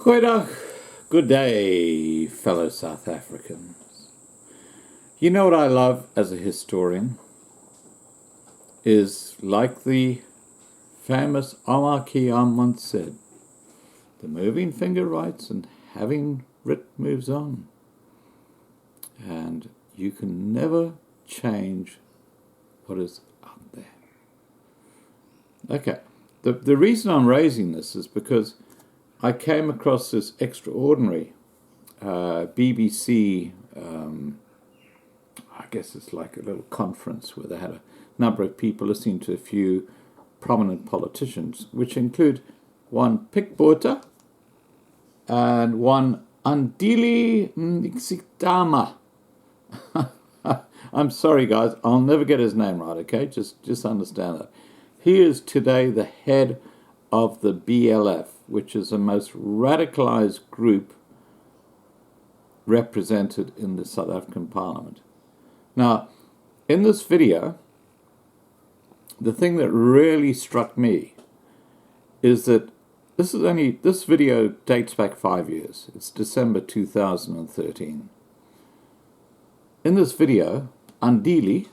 Goeiedag, good day, fellow South Africans. You know what I love as a historian is, like the famous Omar Khayyam once said, the moving finger writes and having writ moves on. And you can never change what is out there. Okay, the reason I'm raising this is because I came across this extraordinary BBC, I guess it's like a little conference where they had a number of people listening to a few prominent politicians, which include one Pikbota and one Andile Mngxitama. I'm sorry, guys, I'll never get his name right, okay? Just understand that. He is today the head of the BLF, which is the most radicalized group represented in the South African Parliament. Now, in this video, the thing that really struck me is that this video dates back 5 years. It's December 2013. In this video, Andile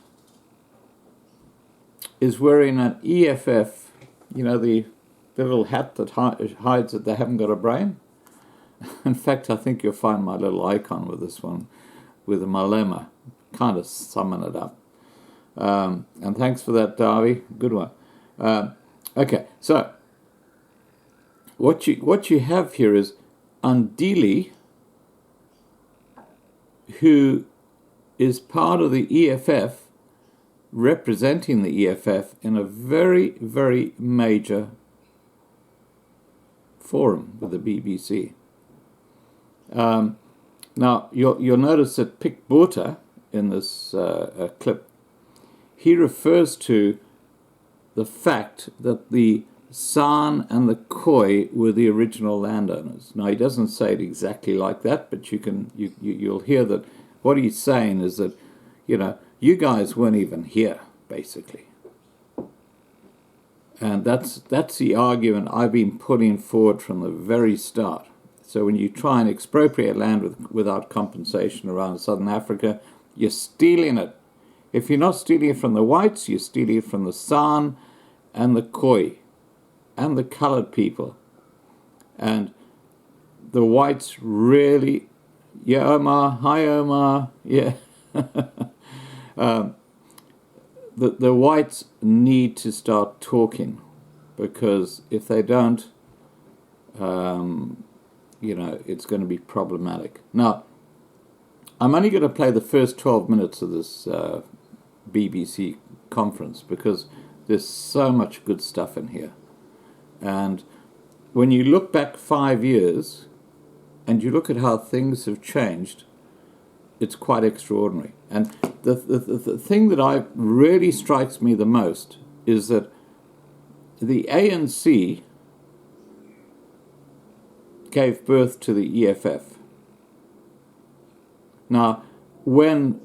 is wearing an EFF, you know, the little hat that hides that they haven't got a brain. In fact, I think you'll find my little icon with this one, with a Mandela, kind of summing it up. And thanks for that, Darby. Good one. Okay, so what you have here is Andile, who is part of the EFF, representing the EFF in a very, very major forum with the BBC. Now, you'll notice that Pikbota, in this clip, he refers to the fact that the San and the Khoi were the original landowners. Now, he doesn't say it exactly like that, but you'll hear that what he's saying is that, you know, you guys weren't even here, basically. And that's the argument I've been putting forward from the very start. So when you try and expropriate land without compensation around Southern Africa, you're stealing it. If you're not stealing it from the whites, you're stealing it from the San and the Khoi and the colored people. And the whites really, yeah, Omar, hi Omar, yeah. The whites need to start talking, because if they don't, you know, it's going to be problematic. Now, I'm only going to play the first 12 minutes of this BBC conference, because there's so much good stuff in here. And when you look back 5 years and you look at how things have changed, it's quite extraordinary. And the thing that really strikes me the most is that the ANC gave birth to the EFF. Now, when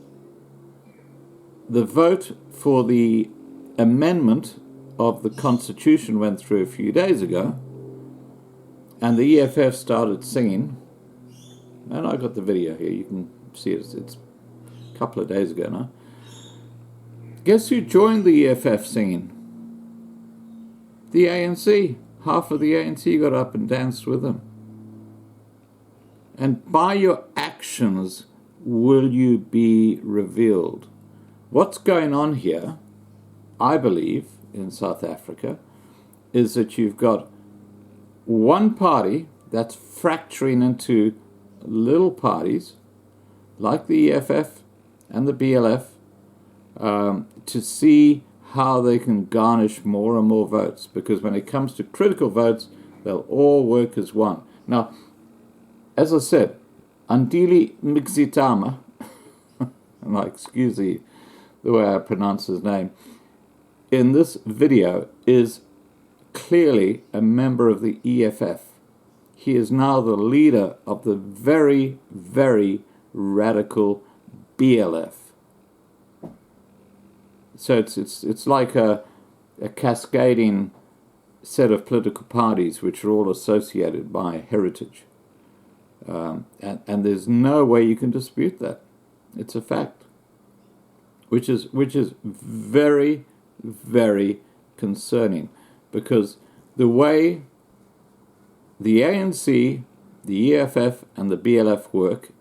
the vote for the amendment of the Constitution went through a few days ago, and the EFF started singing, and I got the video here, you can see it, it's a couple of days ago now. Guess who joined the EFF singing? The ANC. Half of the ANC got up and danced with them. And by your actions will you be revealed. What's going on here, I believe, in South Africa, is that you've got one party that's fracturing into little parties, like the EFF and the BLF, to see how they can garnish more and more votes. Because when it comes to critical votes, they'll all work as one. Now, as I said, Andile Mngxitama, and I excuse the way I pronounce his name, in this video is clearly a member of the EFF. He is now the leader of the very, very radical BLF. So it's like a cascading set of political parties which are all associated by heritage. And there's no way you can dispute that. It's a fact, which is very, very concerning, because the way the ANC, the EFF, and the BLF work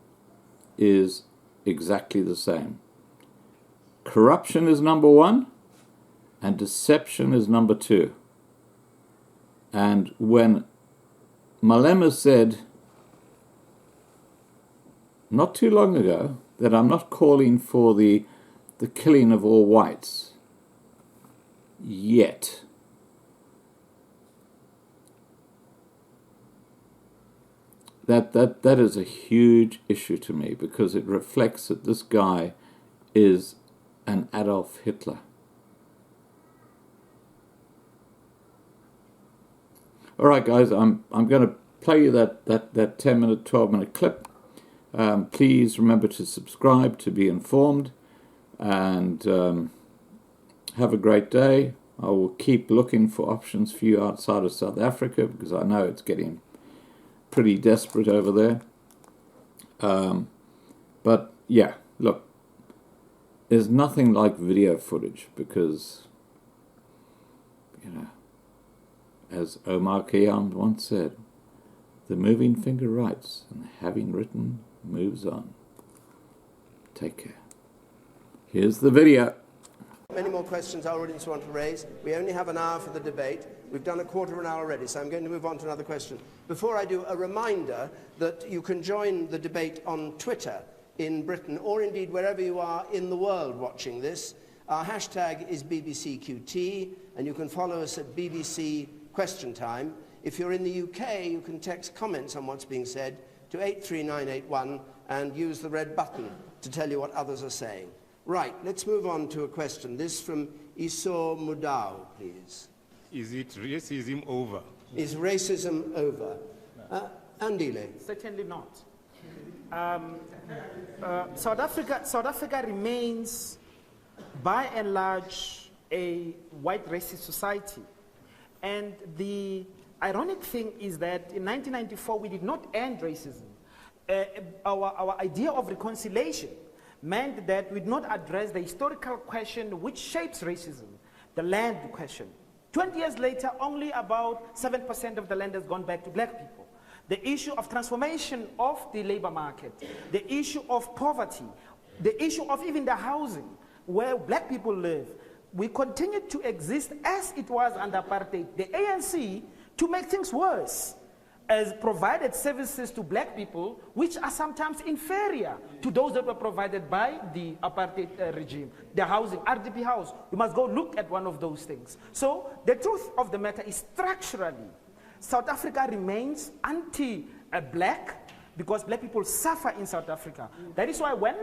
is exactly the same. Corruption is number one, and deception is number two. And when Malema said not too long ago that I'm not calling for the killing of all whites yet, that is a huge issue to me, because it reflects that this guy is an Adolf Hitler. All right, guys, I'm going to play you that 10-minute, 12-minute clip. Please remember to subscribe to be informed, and have a great day. I will keep looking for options for you outside of South Africa, because I know it's getting pretty desperate over there. But yeah, look, there's nothing like video footage, because, you know, as Omar Khayyam once said, the moving finger writes, and the having written moves on. Take care. Here's the video. Many more questions our audience want to raise. We only have an hour for the debate. We've done a quarter of an hour already, so I'm going to move on to another question. Before I do, a reminder that you can join the debate on Twitter in Britain, or indeed wherever you are in the world watching this. Our hashtag is BBCQT, and you can follow us at BBC Question Time. If you're in the UK, you can text comments on what's being said to 83981 and use the red button to tell you what others are saying. Right, let's move on to a question. This from Iso Mudau, please. Is it racism over? Is racism over? Andile. Certainly not. South Africa remains, by and large, a white racist society. And the ironic thing is that in 1994, we did not end racism. Our idea of reconciliation meant that we did not address the historical question which shapes racism, the land question. 20 years later, only about 7% of the land has gone back to black people. The issue of transformation of the labor market, the issue of poverty, the issue of even the housing where black people live, we continue to exist as it was under apartheid. The ANC, to make things worse, has provided services to black people which are sometimes inferior to those that were provided by the apartheid regime. The housing, RDP house, you must go look at one of those things. So the truth of the matter is, structurally, South Africa remains anti-black, because black people suffer in South Africa. That is why when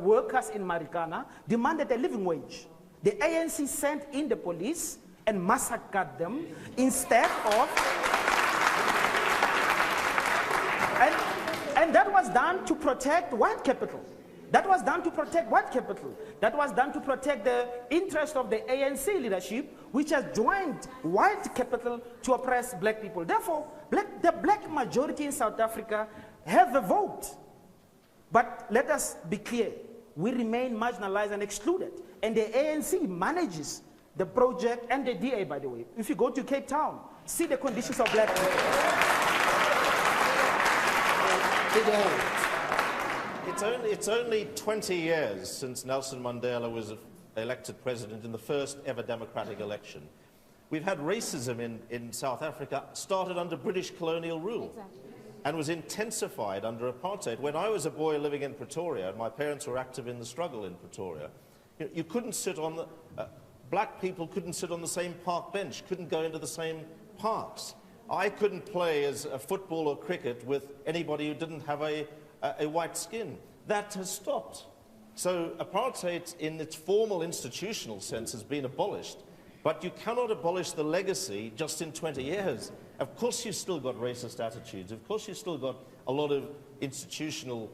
workers in Marikana demanded a living wage, the ANC sent in the police and massacred them instead of... And that was done to protect white capital. That was done to protect white capital. That was done to protect the interest of the ANC leadership, which has joined white capital to oppress black people. Therefore, the black majority in South Africa have a vote. But let us be clear, we remain marginalized and excluded. And the ANC manages the project, and the DA, by the way. If you go to Cape Town, see the conditions of black people. It's only 20 years since Nelson Mandela was elected president in the first ever democratic election. We've had racism in South Africa, started under British colonial rule. Exactly. And was intensified under apartheid. When I was a boy living in Pretoria, and my parents were active in the struggle in Pretoria, you couldn't sit on the... black people couldn't sit on the same park bench, couldn't go into the same parks. I couldn't play as a football or cricket with anybody who didn't have a white skin. That has stopped. So apartheid, in its formal institutional sense, has been abolished. But you cannot abolish the legacy just in 20 years. Of course you've still got racist attitudes. Of course you've still got a lot of institutional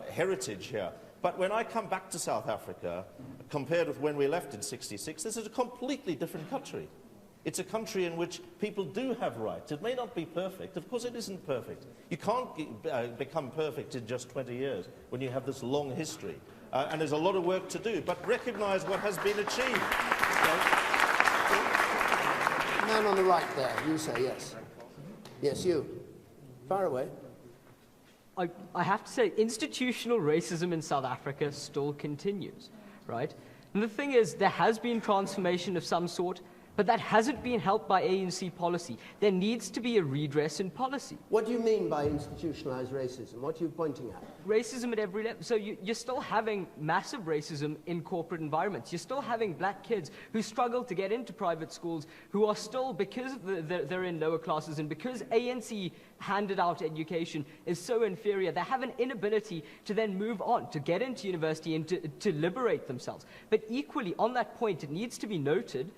heritage here. But when I come back to South Africa, compared with when we left in '66, this is a completely different country. It's a country in which people do have rights. It may not be perfect. Of course, it isn't perfect. You can't become perfect in just 20 years when you have this long history. And there's a lot of work to do. But recognize what has been achieved. Man on the right there, you say yes. Yes, you. Far away. I have to say, institutional racism in South Africa still continues, right? And the thing is, there has been transformation of some sort, but that hasn't been helped by ANC policy. There needs to be a redress in policy. What do you mean by institutionalized racism? What are you pointing at? Racism at every level. So you're still having massive racism in corporate environments. You're still having black kids who struggle to get into private schools, who are still, because they're in lower classes and because ANC handed out education is so inferior, they have an inability to then move on, to get into university and to liberate themselves. But equally, on that point, it needs to be noted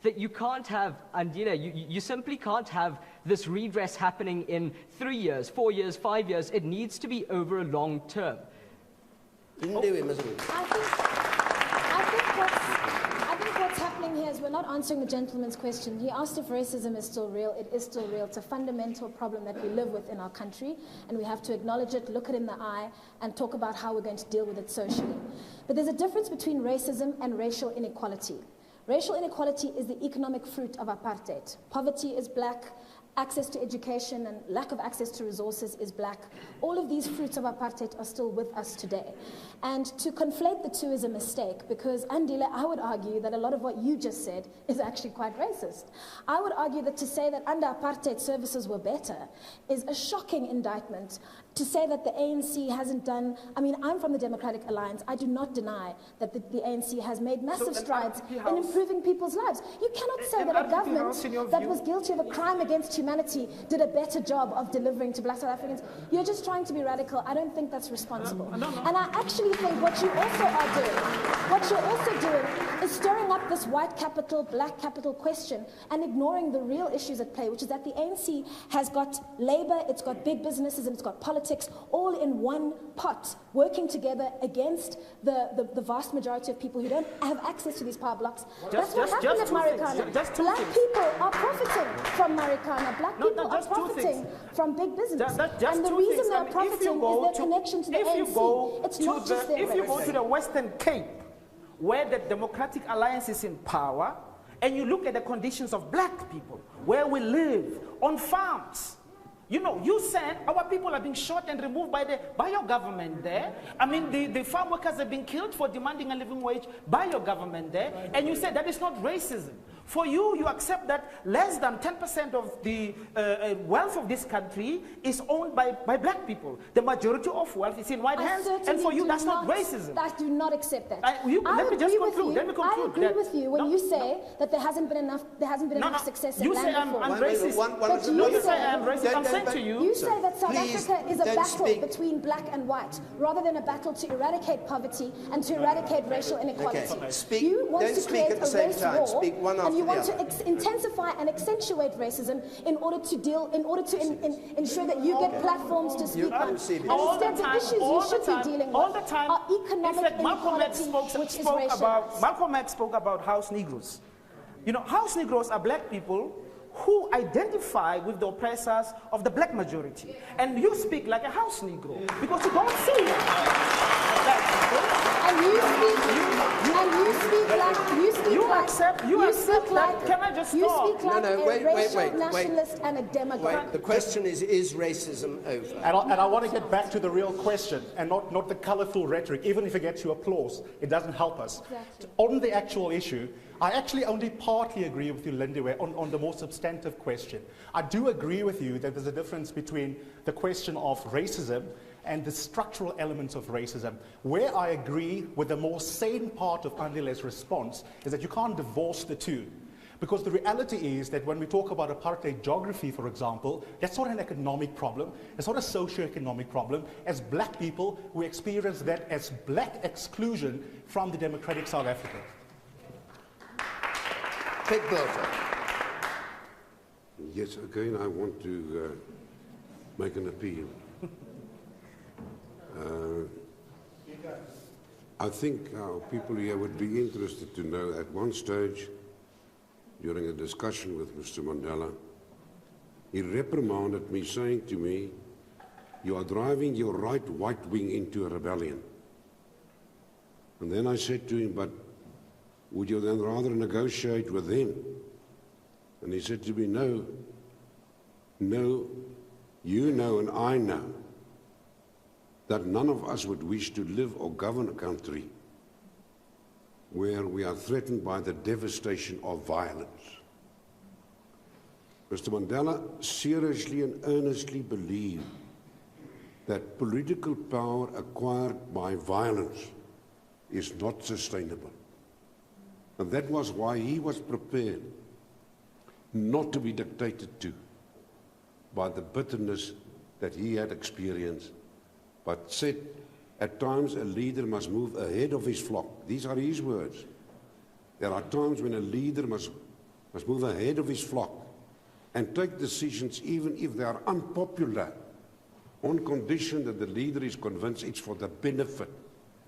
that you can't have, and you simply can't have this redress happening in 3 years, 4 years, 5 years. It needs to be over a long term. I think what's happening here is we're not answering the gentleman's question. He asked if racism is still real. It is still real. It's a fundamental problem that we live with in our country, and we have to acknowledge it, look it in the eye, and talk about how we're going to deal with it socially. But there's a difference between racism and racial inequality. Racial inequality is the economic fruit of apartheid. Poverty is black, access to education and lack of access to resources is black. All of these fruits of apartheid are still with us today. And to conflate the two is a mistake, because, Andile, I would argue that a lot of what you just said is actually quite racist. I would argue that to say that under apartheid services were better is a shocking indictment. To say that the ANC hasn't done, I mean, I'm from the Democratic Alliance. I do not deny that the ANC has made massive strides in improving people's lives. You cannot say that a government that was guilty of a crime against humanity did a better job of delivering to black South Africans. You're just trying to be radical. I don't think that's responsible. And I actually think what you also are doing, is stirring up this white capital, black capital question and ignoring the real issues at play, which is that the ANC has got labor, it's got big businesses, and it's got politics all in one pot, working together against the vast majority of people who don't have access to these power blocks. That's what happened at Marikana. Black people are profiting from Marikana. Black people are profiting from big business. And the reason they're profiting is their connection to the ANC. It's not just their race. If you go to the Western Cape, where the Democratic Alliance is in power, and you look at the conditions of black people, where we live, on farms, you said our people are being shot and removed by your government there. I mean, the farm workers have been killed for demanding a living wage by your government there. And you said that is not racism. For you accept that less than 10% of the wealth of this country is owned by black people. The majority of wealth is in white hands. And for you, that's not racism. I do not accept that. Let me conclude. I agree with you when you say that there hasn't been enough success in land reform. I'm racist. You say I'm racist. I'm saying to you. You say that South Africa is a battle between black and white, rather than a battle to eradicate poverty and to eradicate racial inequality. You want to create a race war, and you want to intensify and accentuate racism in order to ensure that you get platforms to speak on. And instead, the issues you should be dealing with are economic inequality, which is racial. Malcolm X spoke about house Negroes. House Negroes are black people who identify with the oppressors of the black majority. And you speak like a house Negro because you don't see it. And you speak like a racial nationalist and a Democrat. The question is racism over? And I want to get back to the real question and not the colorful rhetoric. Even if it gets you applause, it doesn't help us. Exactly. On the actual issue, I actually only partly agree with you, Lindiwe, on the more substantive question. I do agree with you that there's a difference between the question of racism and the structural elements of racism. Where I agree with the more sane part of Andile's response is that you can't divorce the two. Because the reality is that when we talk about apartheid geography, for example, that's not an economic problem, it's not a socio-economic problem. As black people, we experience that as black exclusion from the democratic South Africa. Big Bertha. Yes, again, I want to make an appeal. I think our people here would be interested to know at one stage during a discussion with Mr. Mandela, he reprimanded me, saying to me, "You are driving your right white wing into a rebellion." And then I said to him, "But would you then rather negotiate with them?" And he said to me, "No, you know and I know that none of us would wish to live or govern a country where we are threatened by the devastation of violence." Mr. Mandela seriously and earnestly believed that political power acquired by violence is not sustainable. And that was why he was prepared not to be dictated to by the bitterness that he had experienced, but said at times a leader must move ahead of his flock. These are his words. There are times when a leader must move ahead of his flock and take decisions even if they are unpopular, on condition that the leader is convinced it's for the benefit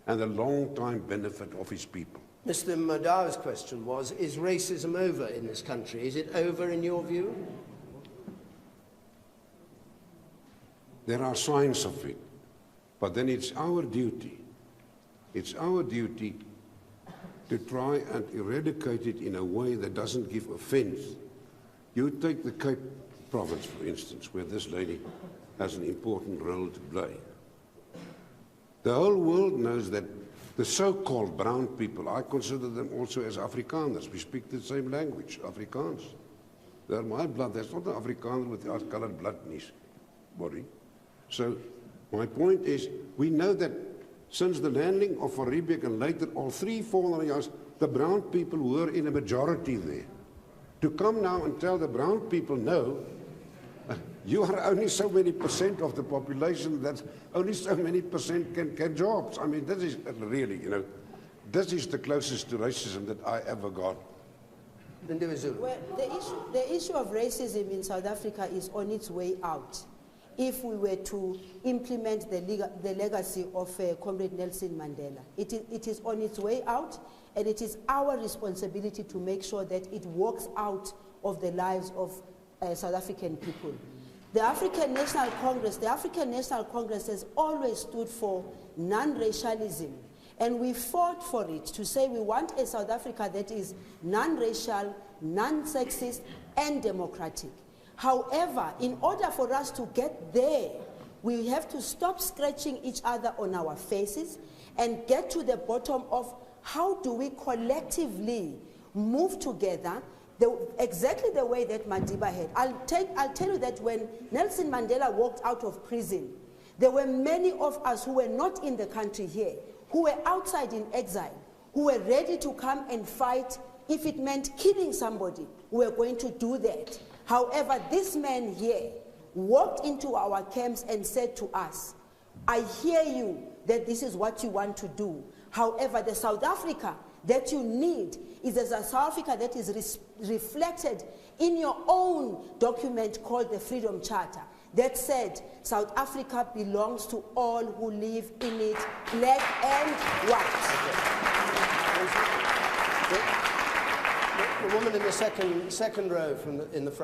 and the long-time benefit of his people. Mr. Madawa's question was, is racism over in this country? Is it over in your view? There are signs of it, but then it's our duty to try and eradicate it in a way that doesn't give offense. You take the Cape Province, for instance, where this lady has an important role to play. The whole world knows that the so-called brown people, I consider them also as Afrikaners. We speak the same language, Afrikaans. They're my blood. There's not an Afrikaner with our colored blood in his body. So my point is, we know that since the landing of Van Riebeeck and later, all 300-400 years, the brown people were in a majority there. To come now and tell the brown people, no, you are only so many percent of the population, that only so many percent can get jobs. I mean, this is really, this is the closest to racism that I ever got. Well, the issue of racism in South Africa is on its way out. If we were to implement the legacy of Comrade Nelson Mandela. It is on its way out, and it is our responsibility to make sure that it works out of the lives of South African people. The African National Congress has always stood for non-racialism, and we fought for it to say we want a South Africa that is non-racial, non-sexist, and democratic. However, in order for us to get there, we have to stop scratching each other on our faces and get to the bottom of how do we collectively move together exactly the way that Madiba had. I'll tell you that when Nelson Mandela walked out of prison, there were many of us who were not in the country here, who were outside in exile, who were ready to come and fight. If it meant killing somebody, we were going to do that. However, this man here walked into our camps and said to us, I hear you that this is what you want to do. However, the South Africa that you need is a South Africa that is reflected in your own document called the Freedom Charter that said South Africa belongs to all who live in it, black and white. The woman in the second row in the front.